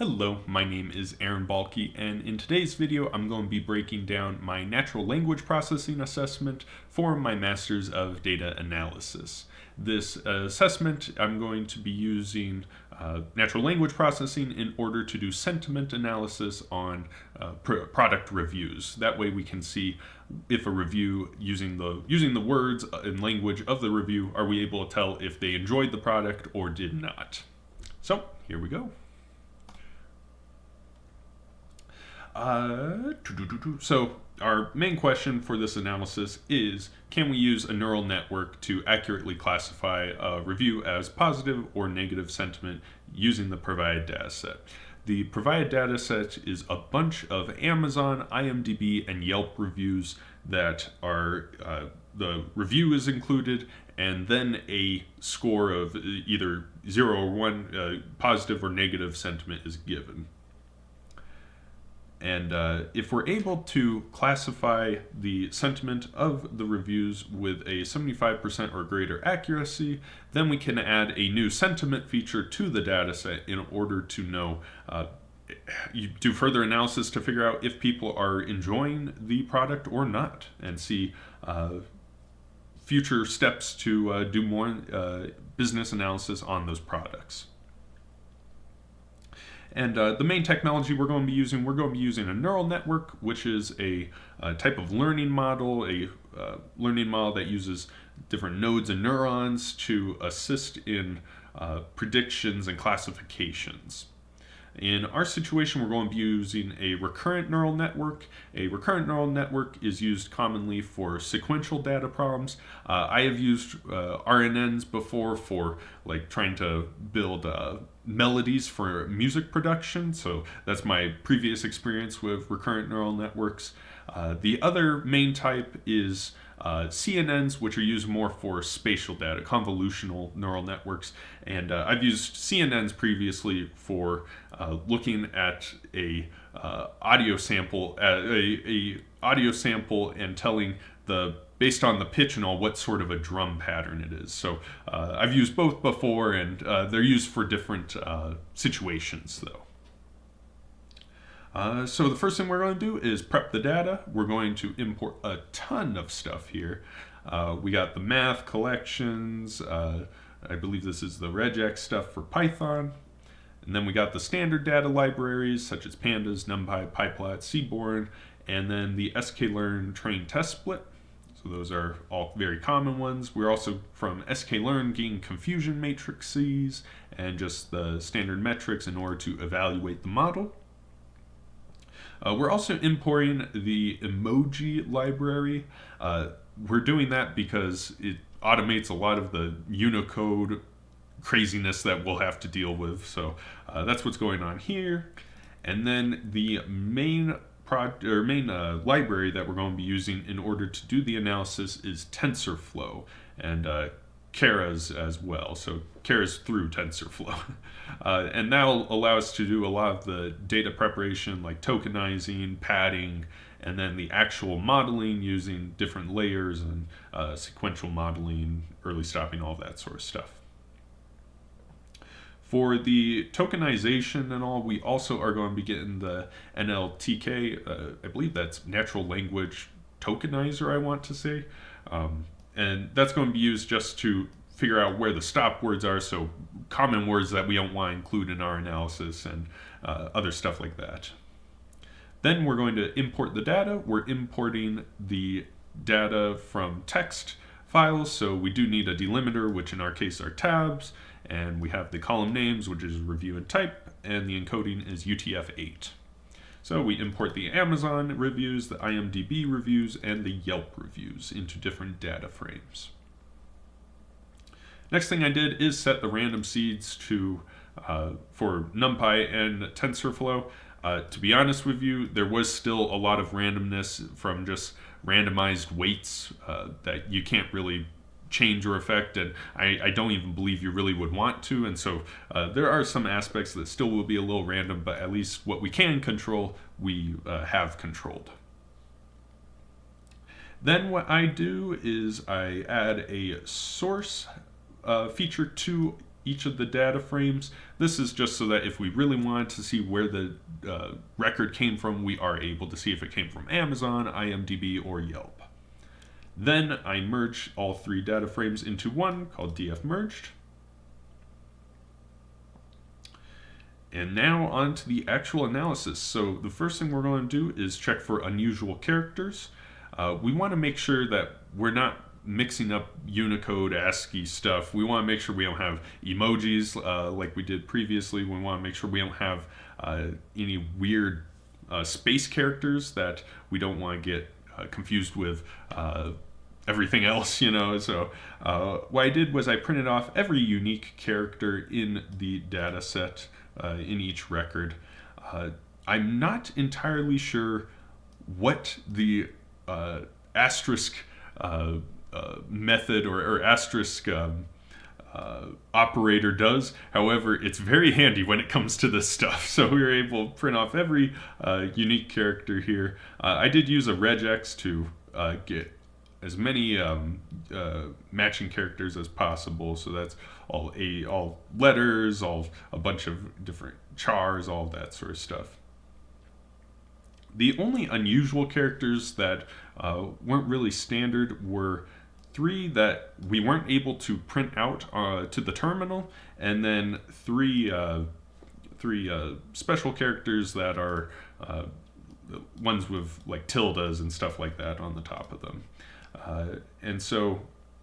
Hello, my name is Aaron Balke, and in today's video I'm going to be breaking down my natural language processing assessment for my Master's of Data Analysis. This assessment, I'm going to be using natural language processing in order to do sentiment analysis on product reviews. That way we can see if a review, using the words and language of the review, are we able to tell if they enjoyed the product or did not. So here we go. So our main question for this analysis is, can we use a neural network to accurately classify a review as positive or negative sentiment using the provided dataset? The provided dataset is a bunch of Amazon, IMDb, and Yelp reviews that are, the review is included, and then a score of either 0 or 1, positive or negative sentiment is given. And if we're able to classify the sentiment of the reviews with a 75% or greater accuracy, then we can add a new sentiment feature to the dataset in order to know, you do further analysis to figure out if people are enjoying the product or not, and see future steps to do more business analysis on those products. And the main technology we're going to be using a neural network, which is a type of learning model, a learning model that uses different nodes and neurons to assist in predictions and classifications. In our situation, we're going to be using a recurrent neural network. A recurrent neural network is used commonly for sequential data problems. I have used RNNs before for trying to build melodies for music production, so that's my previous experience with recurrent neural networks. The other main type is CNNs, which are used more for spatial data, convolutional neural networks, and I've used CNNs previously for looking at a audio sample, audio sample, and telling based on the pitch and all, what sort of a drum pattern it is. So I've used both before, and they're used for different situations, though. So the first thing we're going to do is prep the data. We're going to import a ton of stuff here. We got the math collections. I believe this is the regex stuff for Python. And then we got the standard data libraries such as pandas, numpy, pyplot, seaborn, and then the sklearn train test split. So those are all very common ones. We're also from sklearn getting confusion matrices and just the standard metrics in order to evaluate the model. We're also importing the emoji library. We're doing that because it automates a lot of the Unicode craziness that we'll have to deal with. So that's what's going on here. And then the main library that we're going to be using in order to do the analysis is Tensorflow, and Keras as well. So Keras through Tensorflow. And that'll allow us to do a lot of the data preparation, like tokenizing, padding, and then the actual modeling using different layers and sequential modeling, early stopping, all that sort of stuff. For the tokenization and all, we also are going to be getting the NLTK, I believe that's Natural Language Tokenizer, I want to say. And that's going to be used just to figure out where the stop words are, so common words that we don't want to include in our analysis and other stuff like that. Then we're going to import the data. We're importing the data from text files, so we do need a delimiter, which in our case are tabs, and we have the column names, which is review and type, and the encoding is UTF-8. So we import the Amazon reviews, the IMDb reviews, and the Yelp reviews into different data frames. Next thing I did is set the random seeds to for NumPy and TensorFlow. To be honest with you, there was still a lot of randomness from just randomized weights that you can't really change or affect, and I don't even believe you really would want to, and so there are some aspects that still will be a little random, but at least what we can control, we have controlled. Then what I do is I add a source feature to each of the data frames. This is just so that if we really wanted to see where the record came from, we are able to see if it came from Amazon, IMDb, or Yelp. Then I merge all 3 data frames into one called df merged. And now on to the actual analysis. So the first thing we're going to do is check for unusual characters. We want to make sure that we're not mixing up Unicode, ASCII stuff. We want to make sure we don't have emojis like we did previously. We want to make sure we don't have any weird space characters that we don't want to get confused with everything else, you know. So what I did was I printed off every unique character in the data set in each record. I'm not entirely sure what the asterisk method or asterisk operator does. However, it's very handy when it comes to this stuff. So we were able to print off every unique character here. I did use a regex to get as many matching characters as possible. So that's all letters, a bunch of different chars, all that sort of stuff. The only unusual characters that weren't really standard were 3 that we weren't able to print out to the terminal, and then 3 special characters that are ones with like tildes and stuff like that on the top of them. And so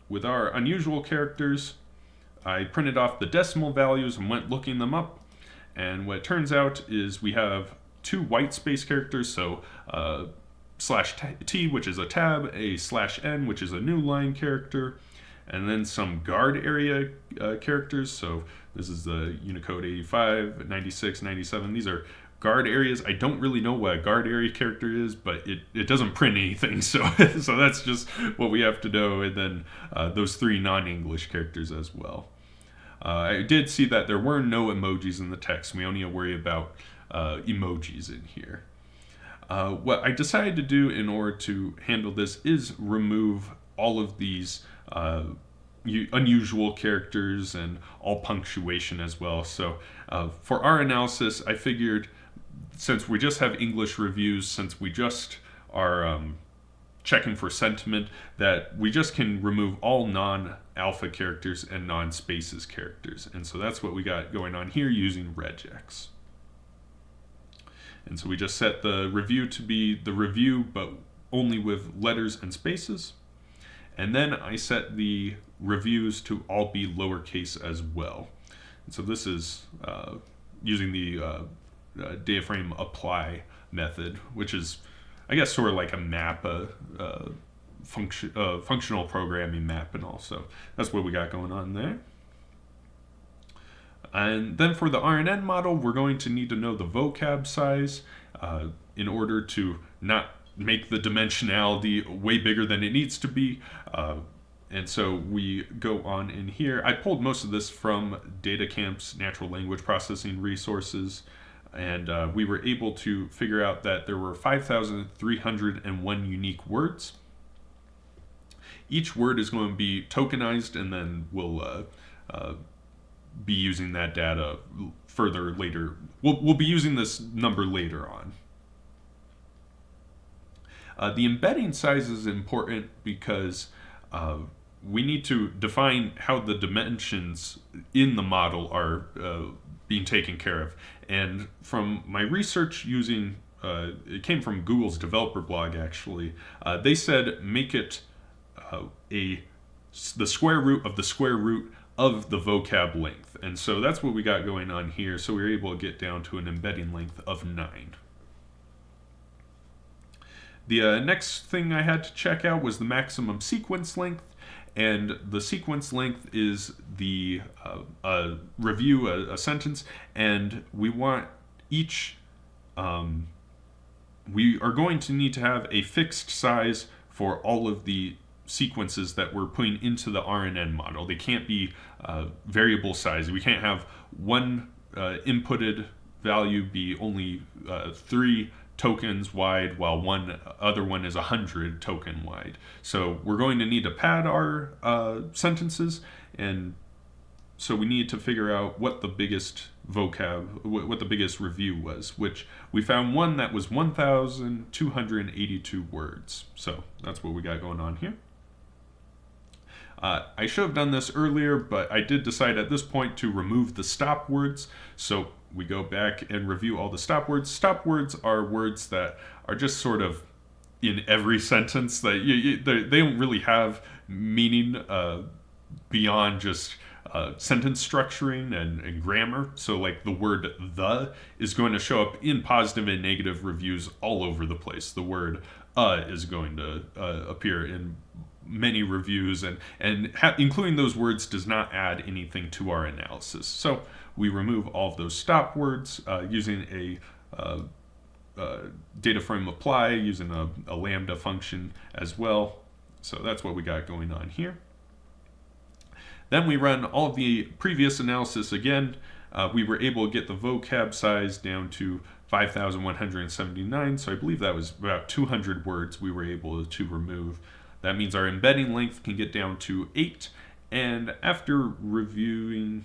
with our unusual characters, I printed off the decimal values and went looking them up, and what it turns out is we have 2 white space characters, so /t, which is a tab, a /n, which is a new line character, and then some guard area characters. So this is the Unicode 85, 96, 97. These are guard areas. I don't really know what a guard area character is, but it doesn't print anything, so so that's just what we have to know. And then those 3 non-English characters as well. I did see that there were no emojis in the text. We only worry about emojis in here. What I decided to do in order to handle this is remove all of these unusual characters and all punctuation as well. So for our analysis, I figured since we just have English reviews, since we just are checking for sentiment, that we just can remove all non-alpha characters and non-spaces characters. And so that's what we got going on here using regex. And so we just set the review to be the review, but only with letters and spaces. And then I set the reviews to all be lowercase as well. And so this is using the data frame apply method, which is, I guess, sort of like a map, functional programming map and all. So that's what we got going on there. And then for the RNN model, we're going to need to know the vocab size in order to not make the dimensionality way bigger than it needs to be. And so we go on in here. I pulled most of this from DataCamp's natural language processing resources, and we were able to figure out that there were 5,301 unique words. Each word is going to be tokenized, and then we'll be using that data further later. We'll be using this number later on. The embedding size is important because we need to define how the dimensions in the model are being taken care of. And from my research using, it came from Google's developer blog actually, they said make it the square root of the square root of the vocab length. And so that's what we got going on here. So we were able to get down to an embedding length of 9. The next thing I had to check out was the maximum sequence length. And the sequence length is the review, a sentence. And we want each, we are going to need to have a fixed size for all of the sequences that we're putting into the RNN model. They can't be variable size. We can't have one inputted value be only 3 tokens wide, while one other one is 100 token wide. So we're going to need to pad our sentences, and so we need to figure out what the biggest what the biggest review was, which we found one that was 1,282 words. So that's what we got going on here. I should have done this earlier, but I did decide at this point to remove the stop words. So we go back and review all the stop words. Stop words are words that are just sort of in every sentence. That they don't really have meaning beyond just sentence structuring and grammar. So like the word "the" is going to show up in positive and negative reviews all over the place. The word is going to appear in many reviews, and including those words does not add anything to our analysis. So we remove all of those stop words using a data frame apply, using a lambda function as well. So that's what we got going on here. Then we run all of the previous analysis again. We were able to get the vocab size down to 5,179, so I believe that was about 200 words we were able to remove. That means our embedding length can get down to 8, and after removing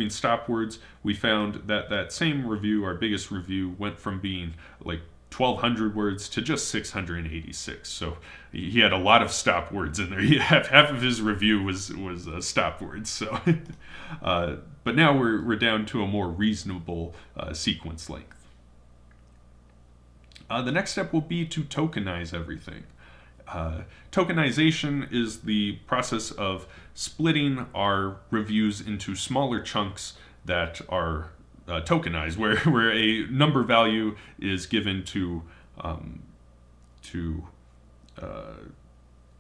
stop words, we found that that same review, our biggest review, went from being like 1,200 words to just 686. So he had a lot of stop words in there. Half of his review was stop words. So, but now we're down to a more reasonable sequence length. The next step will be to tokenize everything. Tokenization is the process of splitting our reviews into smaller chunks that are tokenized, where a number value is given to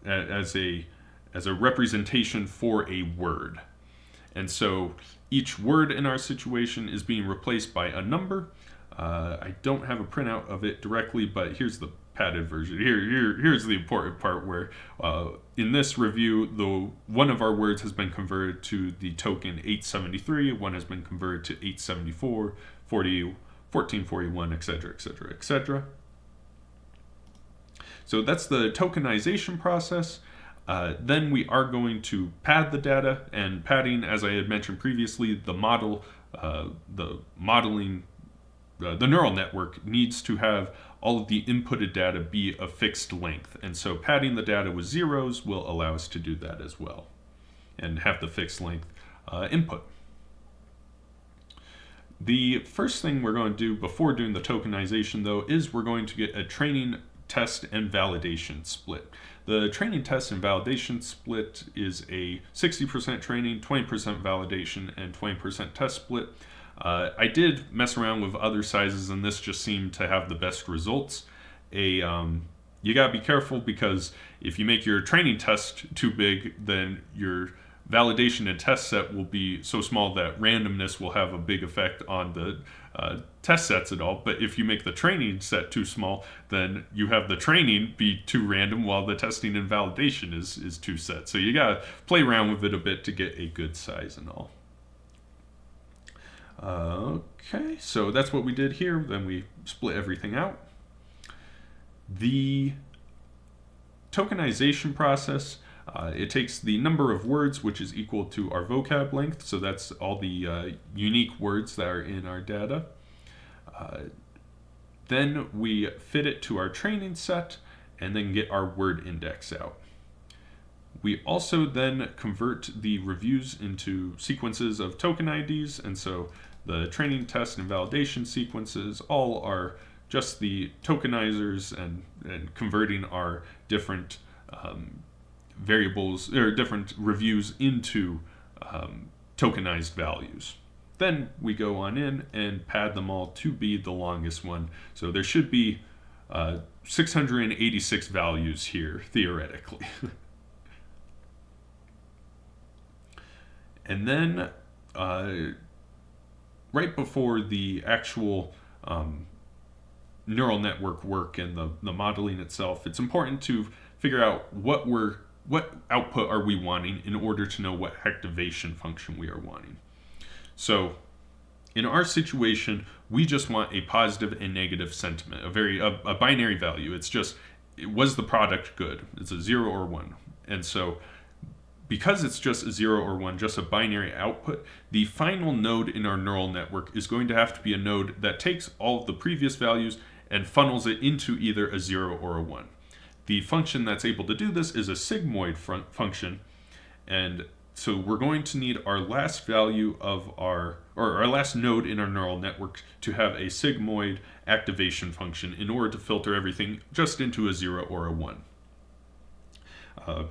as a representation for a word. And so each word in our situation is being replaced by a number. I don't have a printout of it directly, but here's the padded version. Here's the important part where in this review, one of our words has been converted to the token 873, one has been converted to 874, 1441, etc., etc., etc. So that's the tokenization process. Then we are going to pad the data, and padding, as I had mentioned previously, the neural network needs to have all of the inputted data be a fixed length. And so padding the data with zeros will allow us to do that as well and have the fixed length input. The first thing we're going to do before doing the tokenization, though, is we're going to get a training test and validation split. The training test and validation split is a 60% training, 20% validation, and 20% test split. I did mess around with other sizes, and this just seemed to have the best results. You gotta be careful, because if you make your training test too big, then your validation and test set will be so small that randomness will have a big effect on the test sets at all. But if you make the training set too small, then you have the training be too random while the testing and validation is too set. So you gotta play around with it a bit to get a good size and all. Okay, so that's what we did here. Then we split everything out. The tokenization process, it takes the number of words, which is equal to our vocab length. So that's all the unique words that are in our data. Then we fit it to our training set and then get our word index out. We also then convert the reviews into sequences of token IDs, and so the training, test, and validation sequences all are just the tokenizers and converting our different variables or different reviews into tokenized values. Then we go on in and pad them all to be the longest one. So there should be 686 values here, theoretically. And then right before the actual neural network work and the modeling itself, it's important to figure out what output are we wanting in order to know what activation function we are wanting. So in our situation, we just want a positive and negative sentiment, a binary value. It's just, was the product good? It's a 0 or 1. And so because it's just a 0 or 1, just a binary output, the final node in our neural network is going to have to be a node that takes all of the previous values and funnels it into either a 0 or a 1. The function that's able to do this is a sigmoid function, and so we're going to need our last value of our last node in our neural network to have a sigmoid activation function in order to filter everything just into a 0 or a 1.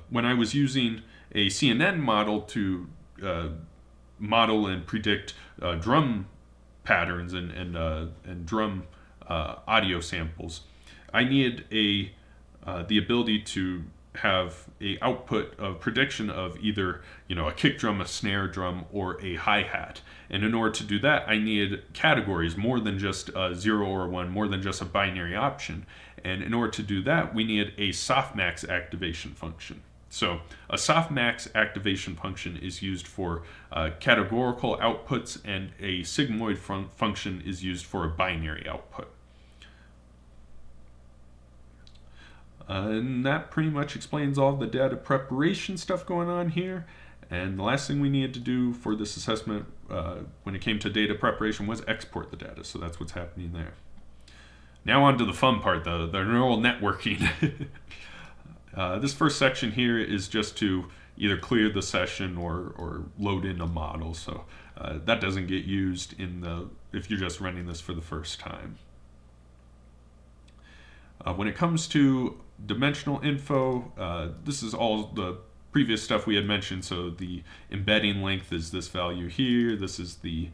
When I was using a CNN model to model and predict drum patterns and drum audio samples, I needed the ability to have a output of prediction of either a kick drum, a snare drum, or a hi-hat. And in order to do that, I needed categories more than just a 0 or a 1, more than just a binary option. And in order to do that, we needed a softmax activation function. So a softmax activation function is used for categorical outputs, and a sigmoid function is used for a binary output. And that pretty much explains all the data preparation stuff going on here. And the last thing we needed to do for this assessment when it came to data preparation was export the data. So that's what's happening there. Now on to the fun part, the neural networking. This first section here is just to either clear the session or load in a model. So that doesn't get used if you're just running this for the first time. When it comes to dimensional info, this is all the previous stuff we had mentioned. So the embedding length is this value here. This is the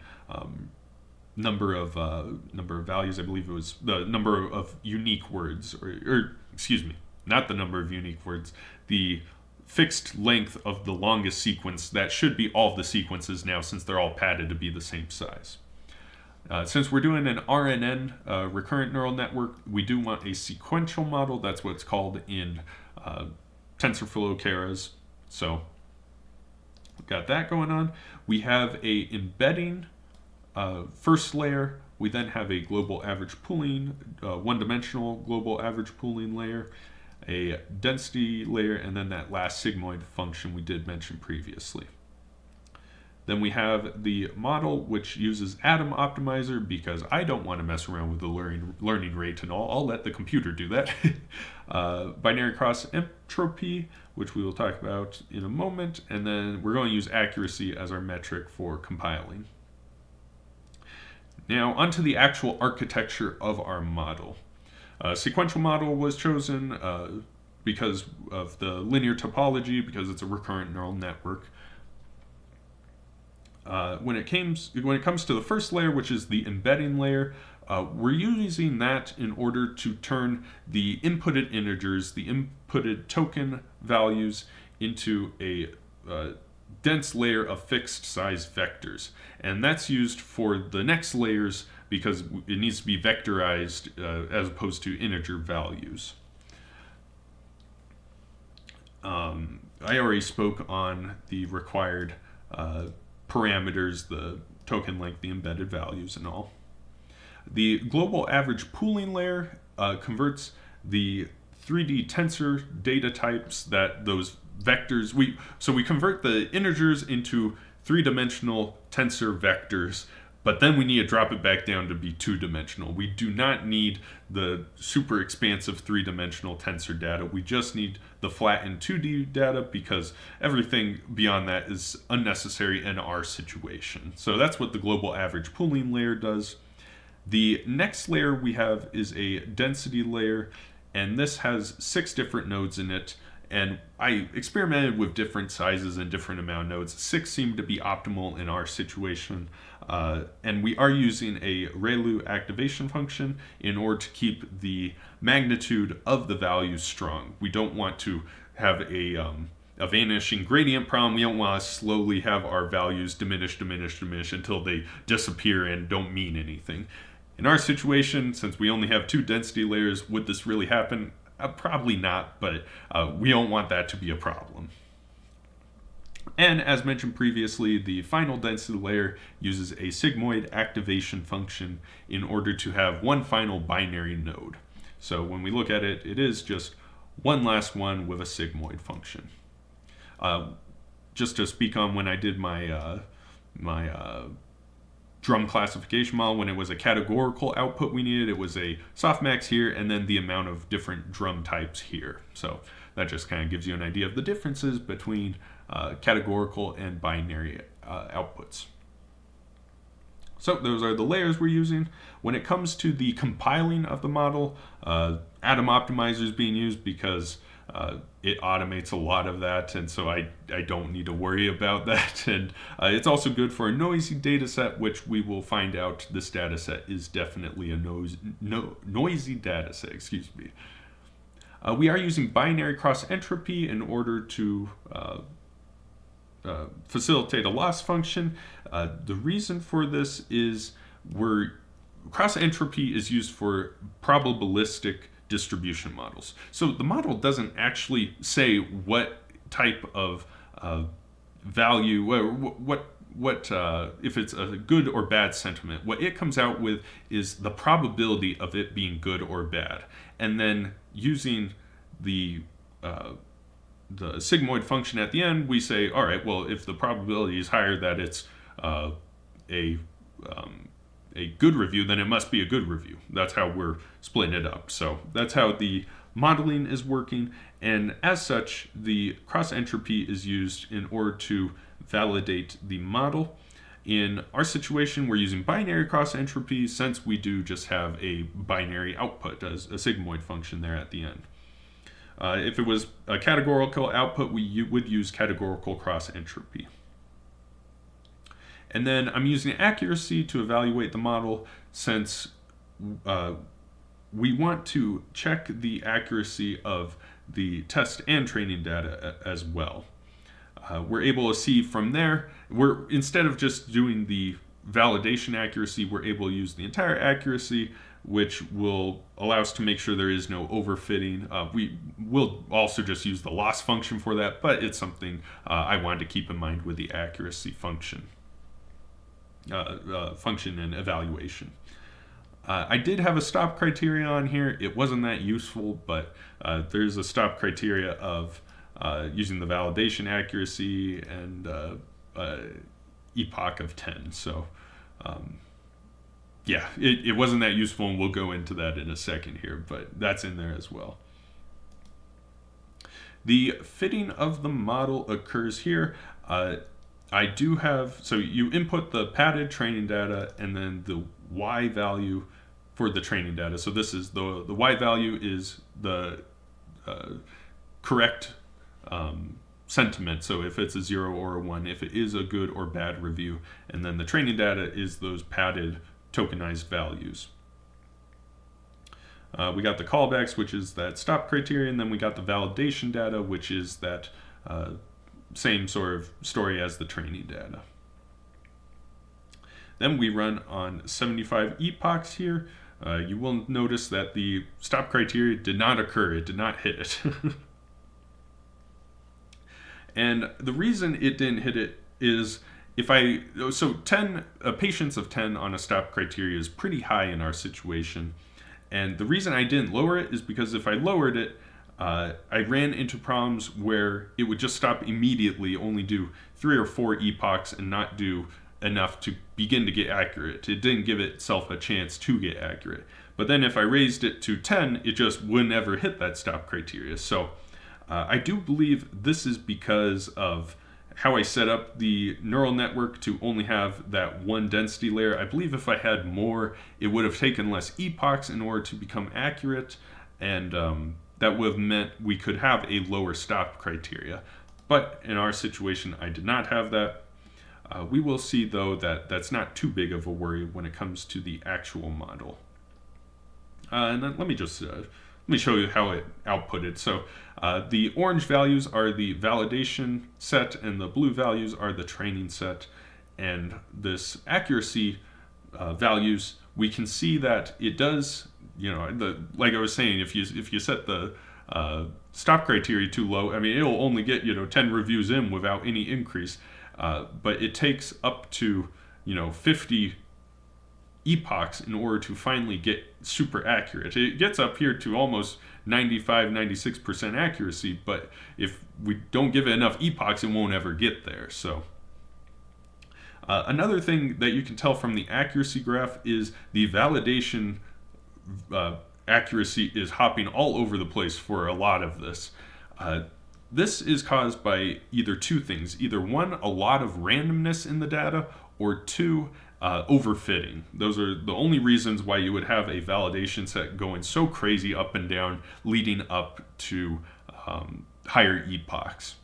number of values. I believe it was the number of unique words, or excuse me, not the number of unique words. The fixed length of the longest sequence. That should be all of the sequences now, since they're all padded to be the same size. Since we're doing an RNN, recurrent neural network, we do want a sequential model. That's what it's called in TensorFlow Keras. So we've got that going on. We have a embedding first layer. We then have a global average pooling, one-dimensional global average pooling layer, a density layer, and then that last sigmoid function we did mention previously. Then we have the model, which uses Atom Optimizer, because I don't want to mess around with the learning rate and all. I'll let the computer do that. Binary cross entropy, which we will talk about in a moment. And then we're going to use accuracy as our metric for compiling. Now, onto the actual architecture of our model. Sequential model was chosen because of the linear topology, because it's a recurrent neural network. When it comes to the first layer, which is the embedding layer, we're using that in order to turn the inputted integers, the inputted token values, into a dense layer of fixed size vectors. And that's used for the next layers because it needs to be vectorized as opposed to integer values. I already spoke on the required parameters, the token length, the embedded values, and all. The global average pooling layer converts the 3D tensor data types that those vectors, we convert the integers into three-dimensional tensor vectors, but then we need to drop it back down to be two-dimensional. We do not need the super expansive three-dimensional tensor data. We just need the flattened 2D data, because everything beyond that is unnecessary in our situation. So that's what the global average pooling layer does. The next layer we have is a density layer, and this has 6 different nodes in it. And I experimented with different sizes and different amount of nodes. 6 seemed to be optimal in our situation. And we are using a ReLU activation function in order to keep the magnitude of the values strong. We don't want to have a vanishing gradient problem. We don't want to slowly have our values diminish until they disappear and don't mean anything. In our situation, since we only have 2 density layers, would this really happen? Probably not, but we don't want that to be a problem. And as mentioned previously, the final density layer uses a sigmoid activation function in order to have one final binary node. So when we look at it, it is just one last one with a sigmoid function. just to speak on when I did my drum classification model, when it was a categorical output we needed, it was a softmax here, and then the amount of different drum types here. So that just kind of gives you an idea of the differences between categorical and binary outputs. So those are the layers we're using. When it comes to the compiling of the model, Atom Optimizer is being used because it automates a lot of that, and so I don't need to worry about that. And it's also good for a noisy data set, which we will find out this data set is definitely a noisy data set. Excuse me. We are using binary cross entropy in order to facilitate a loss function. The reason for this is cross entropy is used for probabilistic distribution models. So the model doesn't actually say what type of value, what if it's a good or bad sentiment. What it comes out with is the probability of it being good or bad, and then using the sigmoid function at the end, we say, all right, well, if the probability is higher that it's a good review, then it must be a good review. That's how we're splitting it up. So that's how the modeling is working. And as such, the cross entropy is used in order to validate the model. In our situation, we're using binary cross entropy since we do just have a binary output as a sigmoid function there at the end. If it was a categorical output, we would use categorical cross entropy. And then I'm using accuracy to evaluate the model since we want to check the accuracy of the test and training data as well. We're able to see from there, instead of just doing the validation accuracy, we're able to use the entire accuracy, which will allow us to make sure there is no overfitting. We will also just use the loss function for that, but it's something I wanted to keep in mind with the accuracy function and evaluation. I did have a stop criteria on here. It wasn't that useful, but there's a stop criteria of using the validation accuracy and epoch of 10. So yeah, it wasn't that useful, and we'll go into that in a second here, but that's in there as well. The fitting of the model occurs here. I do have, so you input the padded training data and then the Y value for the training data. So this is the Y value is the correct sentiment. So if it's a 0 or a 1, if it is a good or bad review, and then the training data is those padded tokenized values. We got the callbacks, which is that stop criterion, and then we got the validation data, which is that same sort of story as the training data. Then we run on 75 epochs here. You will notice that the stop criteria did not occur. It did not hit it. And the reason it didn't hit it is so 10, a patience of 10 on a stop criteria is pretty high in our situation. And the reason I didn't lower it is because if I lowered it, I ran into problems where it would just stop immediately, only do 3 or 4 epochs and not do enough to begin to get accurate. It didn't give itself a chance to get accurate. But then if I raised it to 10, it just would never hit that stop criteria. So I do believe this is because of how I set up the neural network to only have that one density layer. I believe if I had more, it would have taken less epochs in order to become accurate, and that would have meant we could have a lower stop criteria. But in our situation, I did not have that. We will see, though, that that's not too big of a worry when it comes to the actual model. And then let me show you how it outputted. So the orange values are the validation set, and the blue values are the training set. And this accuracy values, we can see that it does, like I was saying, if you set the stop criteria too low, I mean, it'll only get 10 reviews in without any increase. But it takes up to 50 epochs in order to finally get super accurate. It gets up here to almost 95-96% accuracy, but if we don't give it enough epochs, it won't ever get there. So another thing that you can tell from the accuracy graph is the validation accuracy is hopping all over the place for a lot of this. This is caused by either two things. Either one, a lot of randomness in the data, or two, overfitting. Those are the only reasons why you would have a validation set going so crazy up and down, leading up to higher epochs.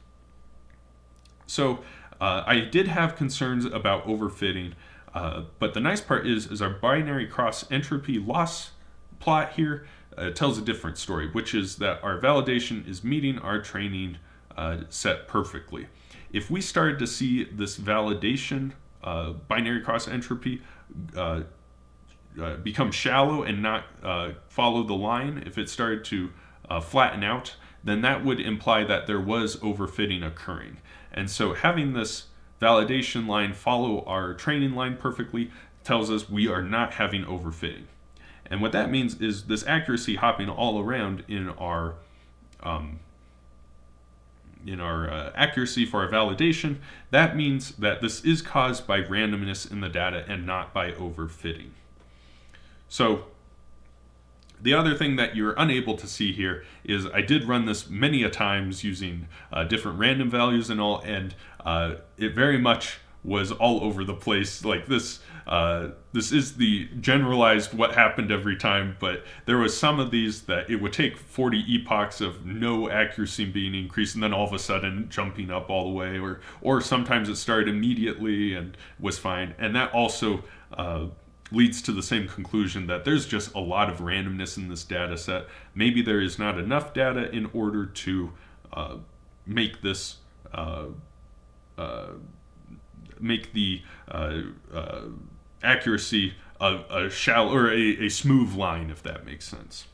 So I did have concerns about overfitting, but the nice part is our binary cross entropy loss plot here tells a different story, which is that our validation is meeting our training set perfectly. If we started to see this validation binary cross entropy become shallow and not follow the line, if it started to flatten out, then that would imply that there was overfitting occurring. And so having this validation line follow our training line perfectly tells us we are not having overfitting. And what that means is this accuracy hopping all around in our accuracy for our validation, that means that this is caused by randomness in the data and not by overfitting. So the other thing that you're unable to see here is I did run this many a times using different random values and all, and it very much was all over the place. Like this is the generalized what happened every time, but there was some of these that it would take 40 epochs of no accuracy being increased and then all of a sudden jumping up all the way, or sometimes it started immediately and was fine. And that also leads to the same conclusion that there's just a lot of randomness in this data set. Maybe there is not enough data in order to make this make the accuracy a shallow or a smooth line, if that makes sense.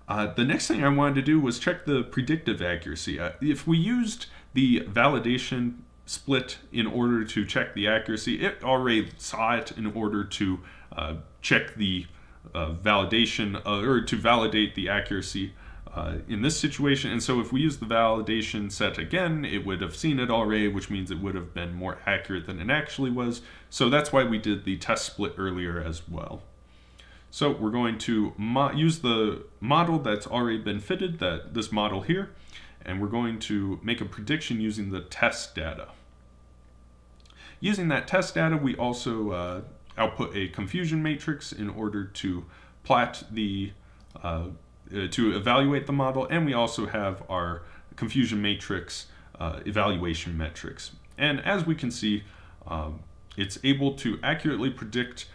The next thing I wanted to do was check the predictive accuracy. If we used the validation split in order to check the accuracy, it already saw it in order to check the validation or to validate the accuracy in this situation. And so if we use the validation set again, it would have seen it already, which means it would have been more accurate than it actually was. So that's why we did the test split earlier as well. So we're going to use the model that's already been fitted, this model here, and we're going to make a prediction using the test data. Using that test data, we also output a confusion matrix in order to plot the to evaluate the model, and we also have our confusion matrix evaluation metrics. And as we can see, it's able to accurately predict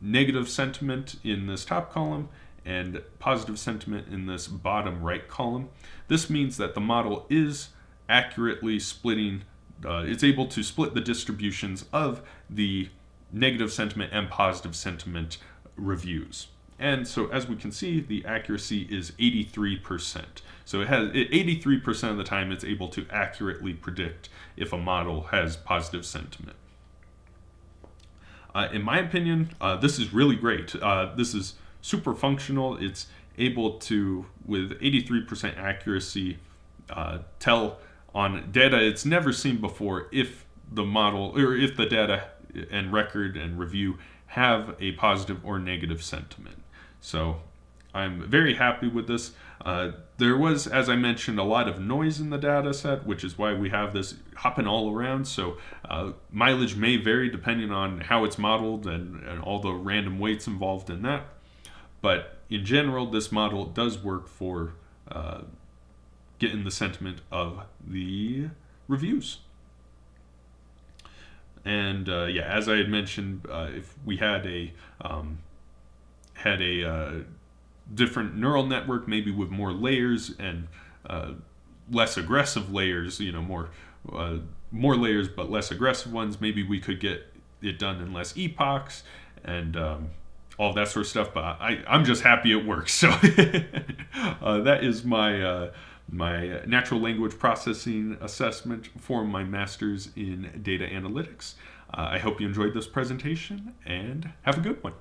negative sentiment in this top column and positive sentiment in this bottom right column. This means that the model is accurately splitting, it's able to split the distributions of the negative sentiment and positive sentiment reviews. And so as we can see, the accuracy is 83%. So it has 83% of the time it's able to accurately predict if a model has positive sentiment. In my opinion, this is really great. This is super functional. It's able to, with 83% accuracy, tell on data it's never seen before if the model, or if the data and record and review have a positive or negative sentiment. So I'm very happy with this. There was, as I mentioned, a lot of noise in the data set, which is why we have this hopping all around. So mileage may vary depending on how it's modeled and all the random weights involved in that. But in general, this model does work for getting the sentiment of the reviews. And yeah, as I had mentioned, if we had a different neural network, maybe with more layers and less aggressive layers, more layers but less aggressive ones, maybe we could get it done in less epochs and all that sort of stuff. But I'm just happy it works. So that is my natural language processing assessment for my master's in data analytics. I hope you enjoyed this presentation and have a good one.